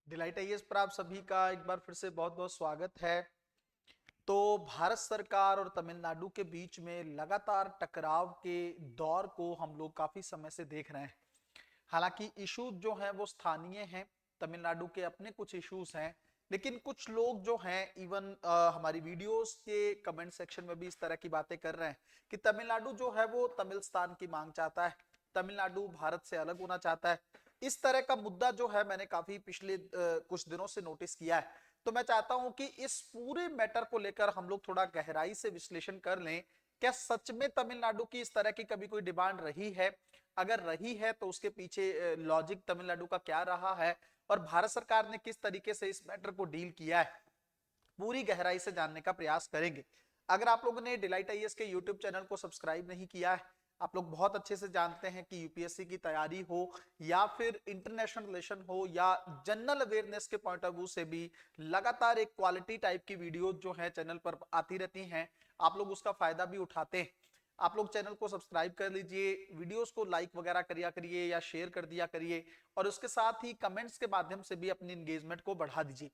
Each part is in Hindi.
डिलाइट आईएएस पर आप सभी का एक बार फिर से बहुत बहुत स्वागत है। तो भारत सरकार और तमिलनाडु के बीच में लगातार टकराव के दौर को हम लोग काफी समय से देख रहे हैं। हालांकि इश्यूज जो हैं वो स्थानीय हैं, तमिलनाडु के अपने कुछ इश्यूज हैं, लेकिन कुछ लोग जो हैं इवन हमारी वीडियोस के कमेंट सेक्शन में भी इस तरह की बातें कर रहे हैं कि तमिलनाडु जो है वो तमिलस्तान की मांग चाहता है, तमिलनाडु भारत से अलग होना चाहता है। इस तरह का मुद्दा जो है मैंने काफी पिछले कुछ दिनों से नोटिस किया है। तो मैं चाहता हूं कि इस पूरे मैटर को लेकर हम लोग थोड़ा गहराई से विश्लेषण कर लें। क्या सच में तमिलनाडु की इस तरह की कभी कोई डिमांड रही है? अगर रही है तो उसके पीछे लॉजिक तमिलनाडु का क्या रहा है और भारत सरकार ने किस तरीके से इस मैटर को डील किया है, पूरी गहराई से जानने का प्रयास करेंगे। अगर आप लोगों ने डिलाइट आईएएस के यूट्यूब चैनल को सब्सक्राइब नहीं किया है, आप लोग बहुत अच्छे से जानते हैं कि यूपीएससी की तैयारी हो या फिर इंटरनेशनल रिलेशन हो या जनरल अवेयरनेस के पॉइंट ऑफ व्यू से भी लगातार एक क्वालिटी टाइप की वीडियो जो है चैनल पर आती रहती हैं। आप लोग उसका फायदा भी उठाते हैं। आप लोग चैनल को सब्सक्राइब कर लीजिए, वीडियोस को लाइक वगैरह करिया करिए या शेयर कर दिया करिए और उसके साथ ही कमेंट्स के माध्यम से भी अपनी एंगेजमेंट को बढ़ा दीजिए।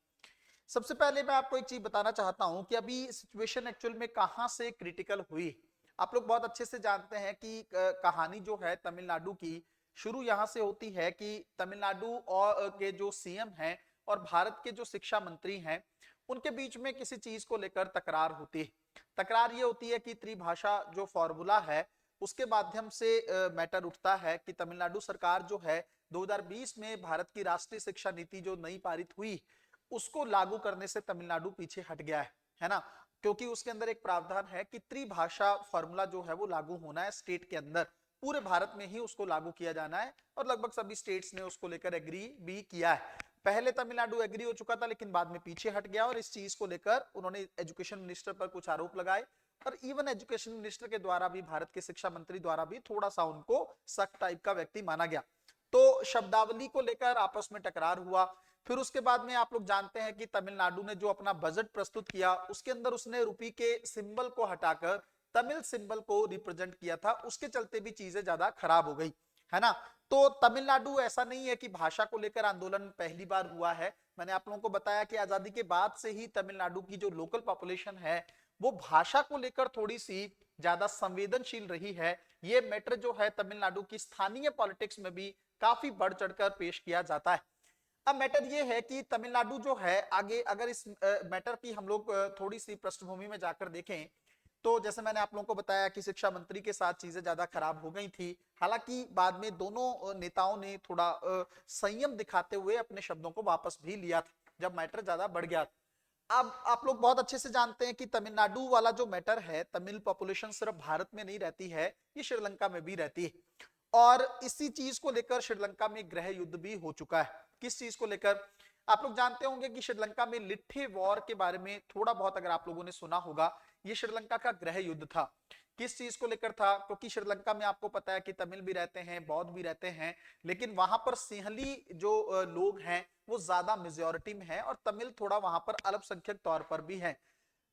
सबसे पहले मैं आपको एक चीज बताना चाहता हूं कि अभी सिचुएशन एक्चुअल में कहां से क्रिटिकल हुई। आप लोग बहुत अच्छे से जानते हैं कि कहानी जो है तमिलनाडु की शुरू यहां से होती है कि तमिलनाडु और के जो सीएम हैं और भारत के जो शिक्षा मंत्री हैं उनके बीच में किसी चीज को लेकर तकरार होती है। तकरार ये होती है कि त्रिभाषा जो फॉर्मूला है उसके माध्यम से मैटर उठता है कि तमिलनाडु सरकार जो है 2020 में भारत की राष्ट्रीय शिक्षा नीति जो नई पारित हुई उसको लागू करने से तमिलनाडु पीछे हट गया है ना। क्योंकि उसके अंदर एक प्रावधान है कि त्रिभाषा फॉर्मूला जो है वो लागू होना है स्टेट के अंदर, पूरे भारत में ही उसको लागू किया जाना है और लगभग सभी स्टेट्स ने उसको लेकर एग्री भी किया है। पहले तमिलनाडु एग्री हो चुका था लेकिन बाद में पीछे हट गया और इस चीज को लेकर उन्होंने एजुकेशन मिनिस्टर पर कुछ आरोप लगाए और इवन एजुकेशन मिनिस्टर के द्वारा भी, भारत के शिक्षा मंत्री द्वारा भी थोड़ा सा उनको सख्त टाइप का व्यक्ति माना गया। तो शब्दावली को लेकर आपस में टकरार हुआ। फिर उसके बाद में आप लोग जानते हैं कि तमिलनाडु ने जो अपना बजट प्रस्तुत किया उसके अंदर उसने रुपी के सिंबल को हटाकर तमिल सिंबल को रिप्रेजेंट किया था, उसके चलते भी चीजें ज्यादा खराब हो गई, है ना। तो तमिलनाडु ऐसा नहीं है कि भाषा को लेकर आंदोलन पहली बार हुआ है। मैंने आप लोगों को बताया कि आजादी के बाद से ही तमिलनाडु की जो लोकल पॉपुलेशन है वो भाषा को लेकर थोड़ी सी ज्यादा संवेदनशील रही है। ये मैटर जो है तमिलनाडु की स्थानीय पॉलिटिक्स में भी काफी बढ़ चढ़कर पेश किया जाता है। अब मैटर ये है कि तमिलनाडु जो है आगे, अगर इस मैटर की हम लोग थोड़ी सी पृष्ठभूमि में जाकर देखें तो जैसे मैंने आप लोगों को बताया कि शिक्षा मंत्री के साथ चीजें ज्यादा खराब हो गई थी। हालांकि बाद में दोनों नेताओं ने थोड़ा संयम दिखाते हुए अपने शब्दों को वापस भी लिया था जब मैटर ज्यादा बढ़ गया था। अब आप लोग बहुत अच्छे से जानते हैं कि तमिलनाडु वाला जो मैटर है, तमिल पॉपुलेशन सिर्फ भारत में नहीं रहती है, ये श्रीलंका में भी रहती है और इसी चीज को लेकर श्रीलंका में गृह युद्ध भी हो चुका है। किस चीज को लेकर? आप लोग जानते होंगे कि श्रीलंका में लिट्ठे वॉर के बारे में थोड़ा बहुत अगर आप लोगों ने सुना होगा, ये श्रीलंका का गृह युद्ध था। किस चीज को लेकर था? क्योंकि श्रीलंका में आपको पता है कि तमिल भी रहते हैं, बौद्ध भी रहते हैं, लेकिन वहां पर सिंहली जो लोग हैं वो ज्यादा मेजोरिटी में है और तमिल थोड़ा वहां पर अल्पसंख्यक तौर पर भी है।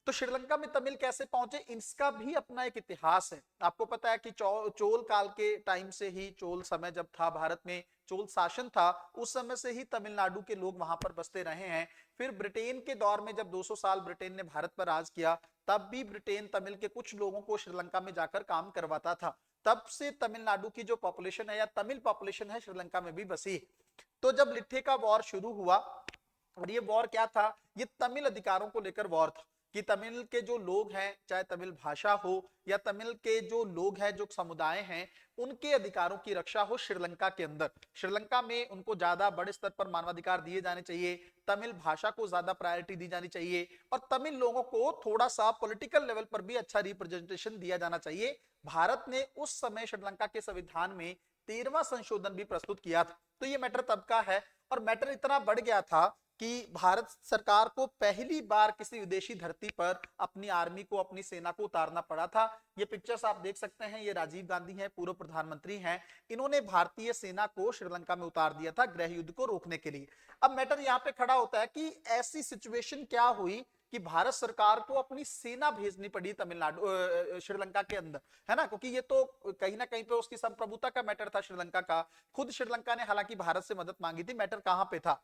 तो श्रीलंका में तमिल कैसे पहुंचे, इसका भी अपना एक इतिहास है। आपको पता है कि चोल काल के टाइम से ही, चोल समय जब था भारत में, चोल शासन था, उस समय से ही तमिलनाडु के लोग वहां पर बसते रहे हैं। फिर ब्रिटेन के दौर में जब 200 साल ब्रिटेन ने भारत पर राज किया, तब भी ब्रिटेन तमिल के कुछ लोगों को श्रीलंका में जाकर काम करवाता था। तब से तमिलनाडु की जो पॉपुलेशन है या तमिल पॉपुलेशन है श्रीलंका में भी बसी। तो जब लिट्ठे का वॉर शुरू हुआ, और ये वॉर क्या था? ये तमिल अधिकारों को लेकर वॉर था कि तमिल के जो लोग हैं, चाहे तमिल भाषा हो या तमिल के जो लोग हैं, जो समुदाय हैं, उनके अधिकारों की रक्षा हो श्रीलंका के अंदर। श्रीलंका में उनको ज्यादा बड़े स्तर पर मानवाधिकार दिए जाने चाहिए, तमिल भाषा को ज्यादा प्रायोरिटी दी जानी चाहिए और तमिल लोगों को थोड़ा सा पॉलिटिकल लेवल पर भी अच्छा रिप्रेजेंटेशन दिया जाना चाहिए। भारत ने उस समय श्रीलंका के संविधान में 13वां संशोधन भी प्रस्तुत किया था। तो ये मैटर तब का है और मैटर इतना बढ़ गया था कि भारत सरकार को पहली बार किसी विदेशी धरती पर अपनी आर्मी को, अपनी सेना को उतारना पड़ा था। ये पिक्चर्स आप देख सकते हैं, ये राजीव गांधी हैं, पूर्व प्रधानमंत्री हैं, इन्होंने भारतीय सेना को श्रीलंका में उतार दिया था गृह युद्ध को रोकने के लिए। अब मैटर यहाँ पे खड़ा होता है कि ऐसी सिचुएशन क्या हुई कि भारत सरकार को अपनी सेना भेजनी पड़ी तमिलनाडु, श्रीलंका के अंदर, है ना। क्योंकि ये तो कहीं ना कहीं पे उसकी संप्रभुता का मैटर था श्रीलंका का। खुद श्रीलंका ने हालांकि भारत से मदद मांगी थी। मैटर कहां पे था?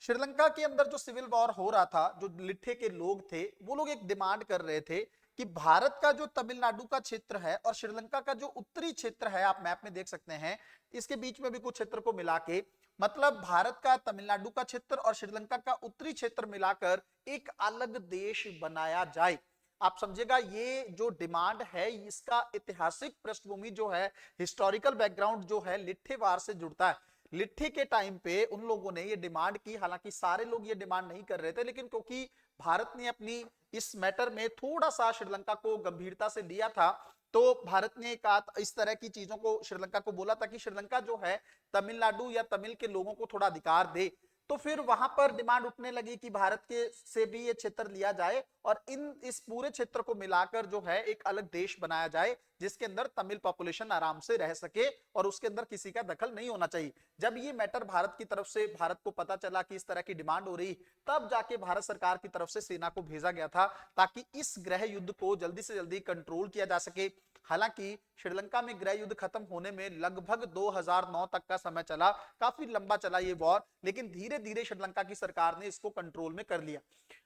श्रीलंका के अंदर जो सिविल वॉर हो रहा था, जो लिट्ठे के लोग थे वो लोग एक डिमांड कर रहे थे कि भारत का जो तमिलनाडु का क्षेत्र है और श्रीलंका का जो उत्तरी क्षेत्र है, आप मैप में देख सकते हैं, इसके बीच में भी कुछ क्षेत्र को मिला के, मतलब भारत का तमिलनाडु का क्षेत्र और श्रीलंका का उत्तरी क्षेत्र मिलाकर एक अलग देश बनाया जाए। आप समझेगा ये जो डिमांड है इसका ऐतिहासिक पृष्ठभूमि जो है, हिस्टोरिकल बैकग्राउंड जो है लिट्ठेवार से जुड़ता है। लिट्ठे के टाइम पे उन लोगों ने ये डिमांड की, हालांकि सारे लोग ये डिमांड नहीं कर रहे थे, लेकिन क्योंकि भारत ने अपनी इस मैटर में थोड़ा सा श्रीलंका को गंभीरता से लिया था, तो भारत ने एक इस तरह की चीजों को श्रीलंका को बोला था कि श्रीलंका जो है तमिलनाडु या तमिल के लोगों को थोड़ा अधिकार दे। तो फिर वहां पर डिमांड उठने लगी कि भारत के से भी ये क्षेत्र लिया जाए और इस पूरे क्षेत्र को मिलाकर जो है एक अलग देश बनाया जाए, जिसके अंदर तमिल पॉपुलेशन आराम से रह सके और उसके अंदर किसी का दखल नहीं होना चाहिए। जब ये मैटर भारत की तरफ से, भारत को पता चला कि इस तरह की डिमांड हो रही, तब जाके भारत सरकार की तरफ से सेना को भेजा गया था ताकि इस गृह युद्ध को जल्दी से जल्दी कंट्रोल किया जा सके। हालांकि श्रीलंका में गृह युद्ध खत्म होने में लगभग 2009 तक का समय चला, काफी लंबा चला ये वॉर, लेकिन धीरे धीरे श्रीलंका की सरकार ने इसको कंट्रोल में कर लिया।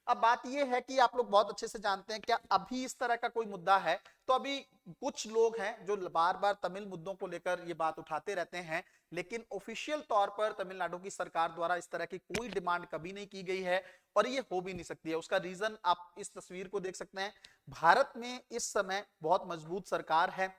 अब बात यह है कि आप लोग बहुत अच्छे से जानते हैं, क्या अभी इस तरह का कोई मुद्दा है? तो अभी कुछ लोग हैं जो बार बार तमिल मुद्दों को लेकर ये बात उठाते रहते हैं, लेकिन ऑफिशियल तौर पर तमिलनाडु की सरकार द्वारा इस तरह की कोई डिमांड कभी नहीं की गई है और ये हो भी नहीं सकती है। उसका रीजन आप इस तस्वीर को देख सकते हैं। भारत में इस समय बहुत मजबूत सरकार है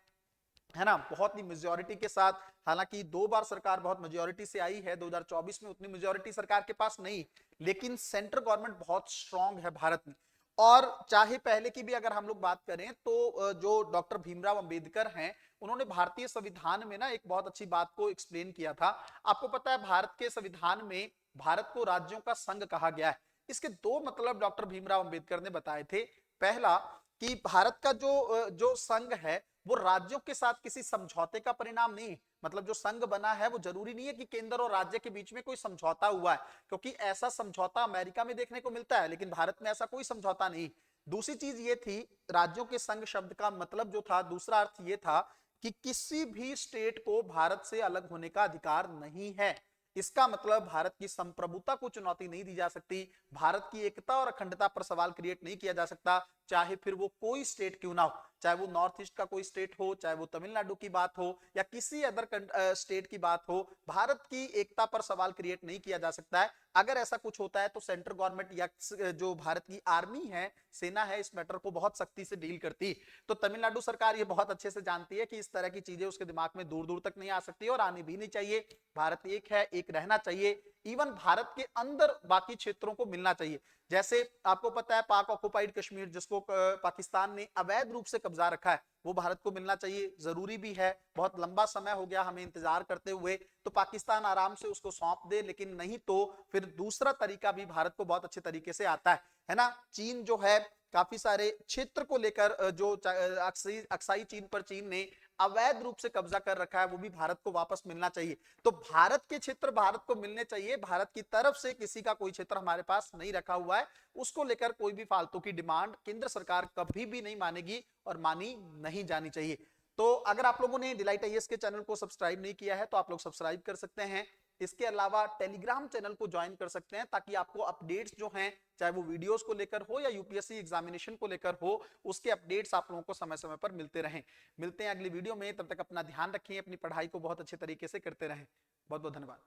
ना, बहुत ही मेजोरिटी के साथ। हालांकि 2 बार सरकार बहुत मेजोरिटी से आई है, 2024 में उतनी मेजोरिटी सरकार के पास नहीं, लेकिन सेंट्रल गवर्नमेंट बहुत स्ट्रांग है भारत में। और चाहे पहले की भी अगर हम लोग बात करें तो जो डॉक्टर भीमराव अंबेडकर हैं, उन्होंने भारतीय संविधान में ना एक बहुत अच्छी बात को एक्सप्लेन किया था। आपको पता है भारत के संविधान में भारत को राज्यों का संघ कहा गया है। इसके 2 मतलब डॉक्टर भीमराव अंबेडकर ने बताए थे। पहला कि भारत का जो संघ है वो राज्यों के साथ किसी समझौते का परिणाम नहीं, मतलब जो संघ बना है वो जरूरी नहीं है कि केंद्र और राज्य के बीच में कोई समझौता हुआ है, क्योंकि ऐसा समझौता अमेरिका में देखने को मिलता है, लेकिन भारत में ऐसा कोई समझौता नहीं। दूसरी चीज ये थी, राज्यों के संघ शब्द का मतलब जो था, दूसरा अर्थ ये था कि किसी भी स्टेट को भारत से अलग होने का अधिकार नहीं है। इसका मतलब भारत की संप्रभुता को चुनौती नहीं दी जा सकती, भारत की एकता और अखंडता पर सवाल क्रिएट नहीं किया जा सकता, चाहे फिर वो कोई स्टेट क्यों ना हो, चाहे वो नॉर्थ ईस्ट का कोई स्टेट हो, चाहे वो तमिलनाडु की बात हो या किसी अदर स्टेट की बात हो, भारत की एकता पर सवाल क्रिएट नहीं किया जा सकता है। अगर ऐसा कुछ होता है तो सेंट्रल गवर्नमेंट या जो भारत की आर्मी है, सेना है, इस मैटर को बहुत सख्ती से डील करती। तो तमिलनाडु सरकार ये बहुत अच्छे से जानती है कि इस तरह की चीजें उसके दिमाग में दूर दूर तक नहीं आ सकती और आने भी नहीं चाहिए। भारत एक है, एक रहना चाहिए। इवन भारत के अंदर बाकी क्षेत्रों को मिलना चाहिए। जैसे आपको पता है पाक ऑक्युपाइड कश्मीर, जिसको पाकिस्तान ने अवैध रूप से कब्जा रखा है, वो भारत को मिलना चाहिए, जरूरी भी है। बहुत लंबा समय हो गया हमें इंतजार करते हुए, तो पाकिस्तान आराम से उसको सौंप दे, लेकिन नहीं तो फिर दूसरा तरीका भी भारत को बहुत अच्छे तरीके से आता है ना। चीन जो है काफी सारे क्षेत्र को लेकर जो अक्साई चीन पर चीन ने अवैध रूप से कब्जा कर रखा है, वो भी भारत को वापस मिलना चाहिए। तो भारत के क्षेत्र भारत को मिलने चाहिए। भारत की तरफ से किसी का कोई क्षेत्र हमारे पास नहीं रखा हुआ है, उसको लेकर कोई भी फालतू की डिमांड केंद्र सरकार कभी भी नहीं मानेगी और मानी नहीं जानी चाहिए। तो अगर आप लोगों ने डिलाइट आईएएस के चैनल को सब्सक्राइब नहीं किया है तो आप लोग सब्सक्राइब कर सकते हैं। इसके अलावा टेलीग्राम चैनल को ज्वाइन कर सकते हैं, ताकि आपको अपडेट्स जो हैं, चाहे वो वीडियोस को लेकर हो या यूपीएससी एग्जामिनेशन को लेकर हो, उसके अपडेट्स आप लोगों को समय समय पर मिलते रहें। मिलते हैं अगली वीडियो में, तब तक अपना ध्यान रखें, अपनी पढ़ाई को बहुत अच्छे तरीके से करते रहें। बहुत बहुत धन्यवाद।